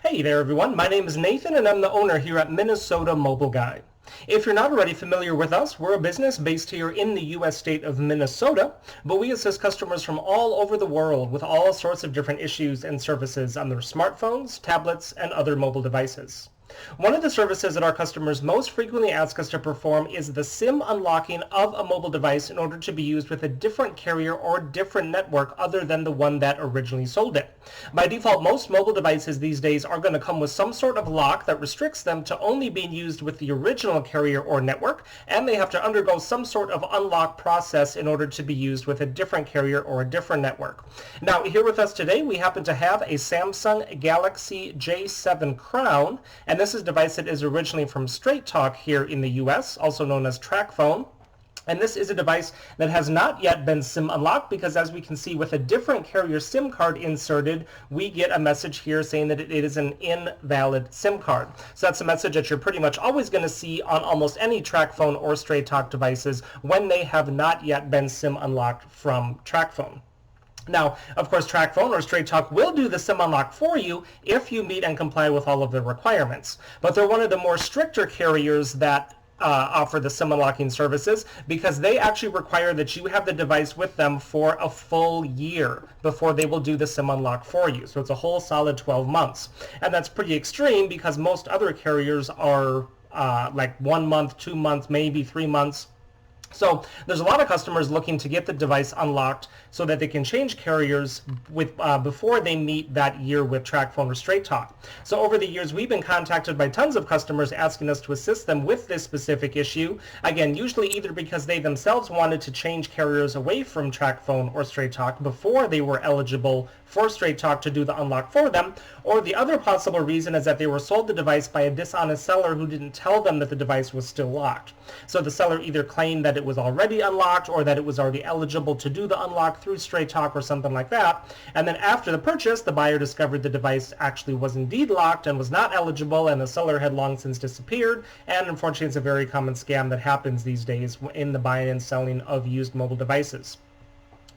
Hey there everyone, my name is Nathan and I'm the owner here at Minnesota Mobile Guy. If you're not already familiar with us, we're a business based here in the U.S. state of Minnesota, but we assist customers from all over the world with all sorts of different issues and services on their smartphones, tablets, and other mobile devices. One of the services that our customers most frequently ask us to perform is the SIM unlocking of a mobile device in order to be used with a different carrier or different network other than the one that originally sold it. By default, most mobile devices these days are going to come with some sort of lock that restricts them to only being used with the original carrier or network, and they have to undergo some sort of unlock process in order to be used with a different carrier or a different network. Now, here with us today, we happen to have a Samsung Galaxy J7 Crown, and this is a device that is originally from Straight Talk here in the US, also known as Tracfone. And this is a device that has not yet been SIM unlocked because, as we can see, with a different carrier SIM card inserted, we get a message here saying that it is an invalid SIM card. So that's a message that you're pretty much always going to see on almost any Tracfone or Straight Talk devices when they have not yet been SIM unlocked from Tracfone. Now, of course, Tracfone or Straight Talk will do the SIM unlock for you if you meet and comply with all of the requirements. But they're one of the more stricter carriers that offer the SIM unlocking services because they actually require that you have the device with them for a full year before they will do the SIM unlock for you. So it's a whole solid 12 months. And that's pretty extreme because most other carriers are like 1 month, 2 months, maybe 3 months. So there's a lot of customers looking to get the device unlocked so that they can change carriers with before they meet that year with Tracfone or Straight Talk. So over the years, we've been contacted by tons of customers asking us to assist them with this specific issue. Again, usually either because they themselves wanted to change carriers away from Tracfone or Straight Talk before they were eligible for Straight Talk to do the unlock for them, or the other possible reason is that they were sold the device by a dishonest seller who didn't tell them that the device was still locked. So the seller either claimed that it was already unlocked or that it was already eligible to do the unlock through Straight Talk or something like that. And then after the purchase, the buyer discovered the device actually was indeed locked and was not eligible, and the seller had long since disappeared. And unfortunately, it's a very common scam that happens these days in the buying and selling of used mobile devices.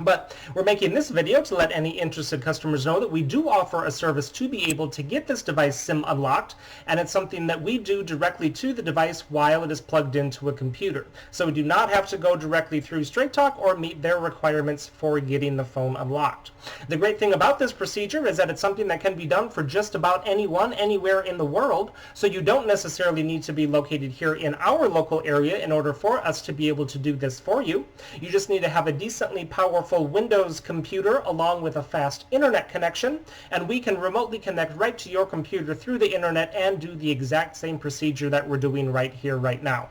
But we're making this video to let any interested customers know that we do offer a service to be able to get this device SIM unlocked, and it's something that we do directly to the device while it is plugged into a computer. So we do not have to go directly through Straight Talk or meet their requirements for getting the phone unlocked. The great thing about this procedure is that it's something that can be done for just about anyone, anywhere in the world, so you don't necessarily need to be located here in our local area in order for us to be able to do this for you. You just need to have a decently powerful Windows computer along with a fast internet connection, and we can remotely connect right to your computer through the internet and do the exact same procedure that we're doing right here, right now.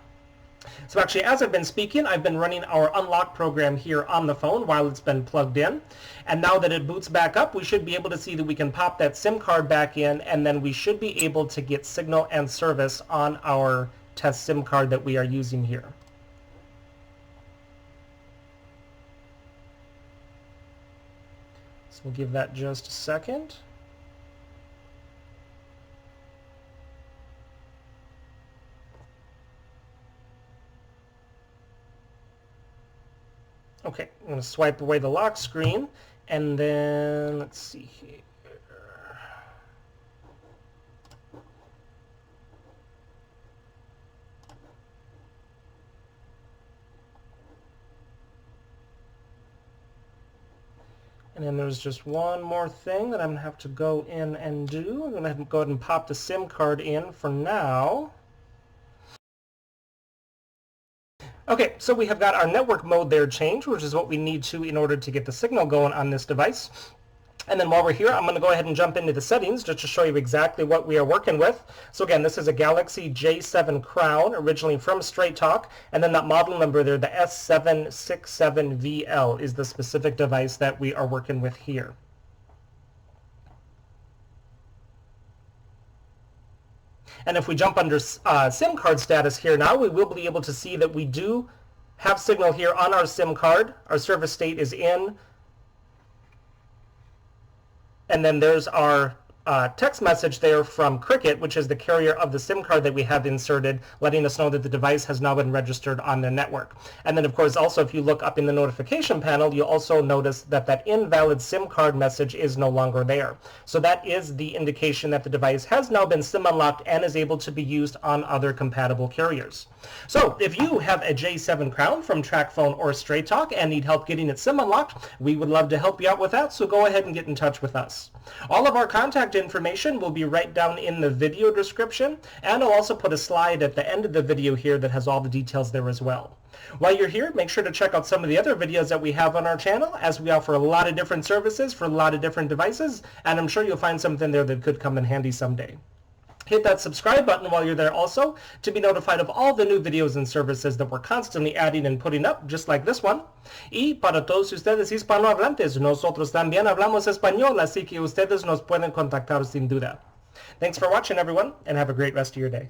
So actually, as I've been speaking, I've been running our unlock program here on the phone while it's been plugged in. And now that it boots back up, we should be able to see that we can pop that SIM card back in, and then we should be able to get signal and service on our test SIM card that we are using here. So we'll give that just a second. Okay, I'm going to swipe away the lock screen, and then let's see here. And then there's just one more thing that I'm going to have to go in and do. I'm going to go ahead and pop the SIM card in for now. Okay, so we have got our network mode there changed, which is what we need to in order to get the signal going on this device. And then while we're here, I'm going to go ahead and jump into the settings just to show you exactly what we are working with. So again, this is a Galaxy J7 Crown, originally from Straight Talk, and then that model number there, the SM-S767VL, is the specific device that we are working with here. And if we jump under SIM card status here now, we will be able to see that we do have signal here on our SIM card. Our service state is in. And then there's our text message there from Cricket, which is the carrier of the SIM card that we have inserted, letting us know that the device has now been registered on the network. And then, of course, also if you look up in the notification panel, you'll also notice that that invalid SIM card message is no longer there. So that is the indication that the device has now been SIM unlocked and is able to be used on other compatible carriers. So if you have a J7 Crown from Tracfone or Straight Talk and need help getting it SIM unlocked, we would love to help you out with that, so go ahead and get in touch with us. All of our contact information will be right down in the video description, and I'll also put a slide at the end of the video here that has all the details there as well. While you're here, make sure to check out some of the other videos that we have on our channel, as we offer a lot of different services for a lot of different devices, and I'm sure you'll find something there that could come in handy someday. Hit that subscribe button while you're there also to be notified of all the new videos and services that we're constantly adding and putting up, just like this one. Y para todos ustedes hispanohablantes, nosotros también hablamos español, así que ustedes nos pueden contactar sin duda. Thanks for watching, everyone, and have a great rest of your day.